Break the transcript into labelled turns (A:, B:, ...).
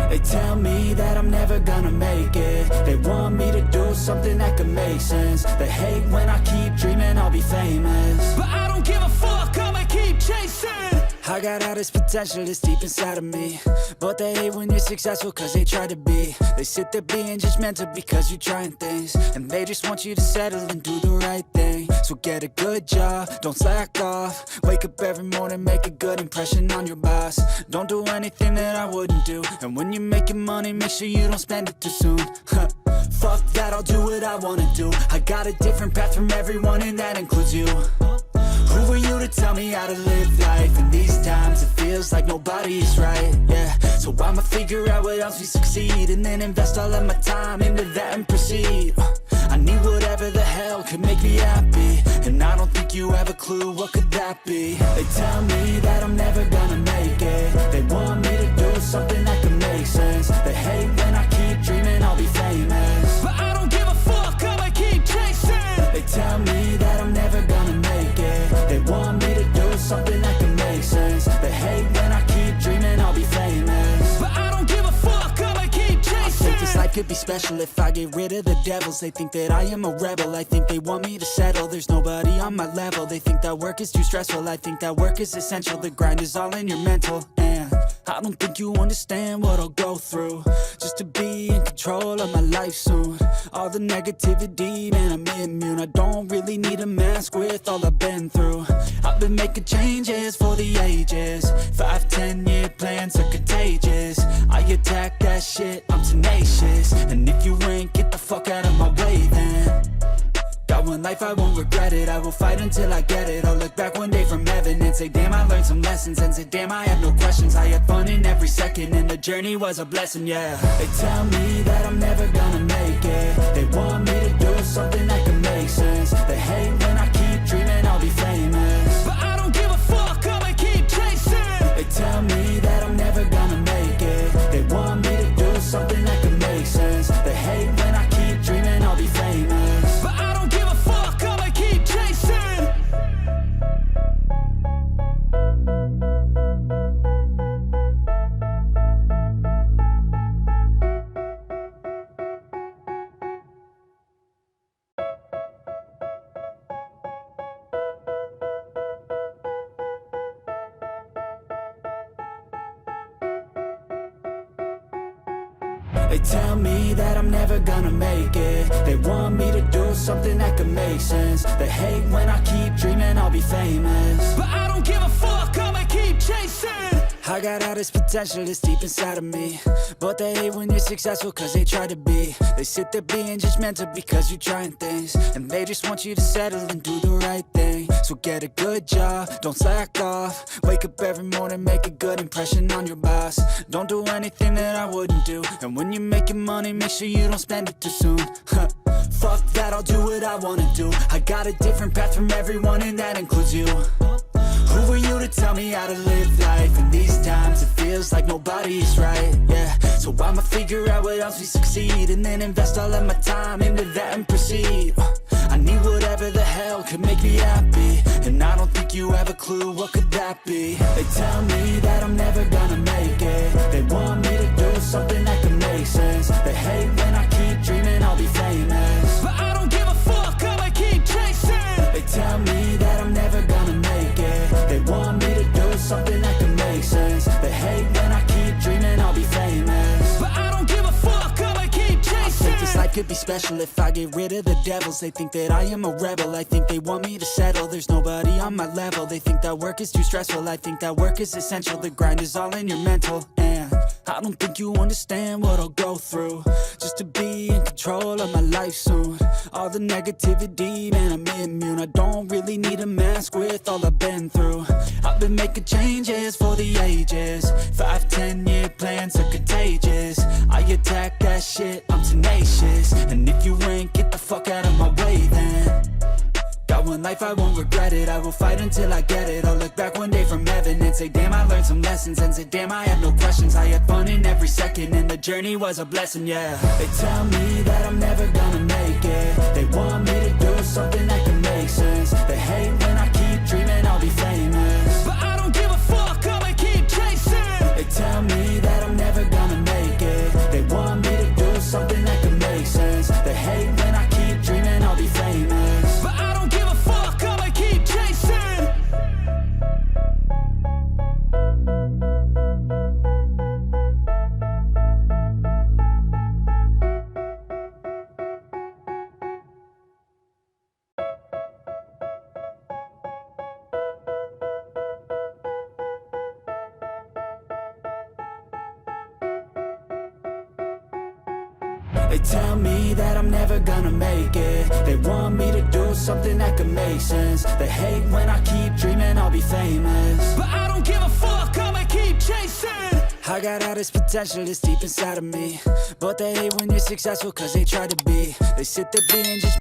A: They tell me that I'm never gonna make it. They want me to do something that could make sense. They hate when I keep dreaming I'll be famous, but I don't give a fuck, I'ma keep chasing. I got all this potential that's deep inside of me, but they hate when you're successful cause they try to be. They sit there being judgmental because you're trying things, and they just want you to settle and do the right thing. So get a good job, don't slack off. Wake up every morning, make a good impression on your boss. Don't do anything that I wouldn't do, and when you're making money, make sure you don't spend it too soon. Fuck that, I'll do what I wanna do. I got a different path from everyone, and that includes you. Who are you to tell me how to live life? In these times it feels like nobody is right, yeah. So I'ma figure out what else we succeed, and then invest all of my time into that and proceed. I need whatever the hell could make me happy, and I don't think you have a clue what could that be. They tell me that I'm never gonna make it. They want me to do something that could make sense. They hate when I keep dreaming I'll be famous, but I don't give a fuck, I'ma keep chasing. They tell me that I'm never gonna make it. They want me to do something that can make sense. They hate when I keep dreaming I'll be famous, but I don't give a fuck, I'ma keep chasing. I think this life could be special if I get rid of the devils. They think that I am a rebel, I think they want me to settle. There's nobody on my level. They think that work is too stressful, I think that work is essential. The grind is all in your mental, and I don't think you understand what I'll go through just to be in control of my life soon. All the negativity, man, I'm immune. I don't really need a mask with all I've been through. I've been making changes for the ages. 5-10 year plans are contagious. I attack that shit, I'm tenacious. And if you ain't, get the fuck out of my way then. Got one life, I won't regret it. I will fight until I get it. I'll look back one day from heaven and say, damn, I learned some lessons. And say, damn, I have no questions. I had fun in every second, and the journey was a blessing, yeah. They tell me that I'm never gonna make it. They want me to do something that can make sense. They hate when I keep dreaming I'll be famous, but I don't give a fuck, I'ma keep chasing. They tell me that I'm never gonna make it. They want me to do something that can make sense. They hate when I keep dreaming I'll be famous, but I don't give a fuck, I'ma keep chasing. They tell me that I'm never gonna make it. They want me to do something that could make sense. They hate when I keep dreaming I'll be famous, but I don't give a fuck, I'ma keep chasing. I got all this potential that's deep inside of me, but they hate when you're successful cause they try to be. They sit there being judgmental because you're trying things, and they just want you to settle and do the right thing. So get a good job, don't slack off. Wake up every morning, make a good impression on your boss. Don't do anything that I wouldn't do, and when you're making money, make sure you don't spend it too soon. Fuck that, I'll do what I wanna do. I got a different path from everyone, and that includes you. Who are you to tell me how to live life? In these times it feels like nobody is right, yeah. So I'ma figure out what else we succeed, and then invest all of my time into that and proceed. I need whatever the hell could make me happy, and I don't think you have a clue what could that be. They tell me that I'm never gonna make it. They want me to do something that can make sense. They hate when I keep dreaming I'll be famous, but I don't give a fuck, I'ma keep chasing. They tell me that I'm never gonna make it. They want me to do something that can make sense. They hate when I keep dreaming I'll be famous, but I don't give a fuck, I'ma keep chasing. I think this life could be special if I get rid of the devils. They think that I am a rebel, I think they want me to settle. There's nobody on my level. They think that work is too stressful, I think that work is essential. The grind is all in your mental, and I don't think you understand what I'll go through just to be in control of my life soon. All the negativity, man, I'm immune. I don't really need a mask with all I've been through. I've been making changes for the ages. 5-10 year plans are contagious. I attack that shit, I'm tenacious. And if you ain't, get the fuck out of my way then. Got one life, I won't regret it. I will fight until I get it. I'll look back one day from heaven and say, damn, I learned some lessons. And say, damn, I have no questions. I had fun in every second, and the journey was a blessing, yeah. They tell me that I'm never gonna make it. They want me to do something that can make sense. They hate when I keep dreaming I'll be famous, but I don't give a fuck, I'ma keep chasing. They tell me that I'm never gonna make They tell me that I'm never gonna make it. They want me to do something that could make sense. They hate when I keep dreaming I'll be famous, but I don't give a fuck, I'ma keep chasing. I got all this potential that's deep inside of me, but they hate when you're successful cause they try to be. They sit there being just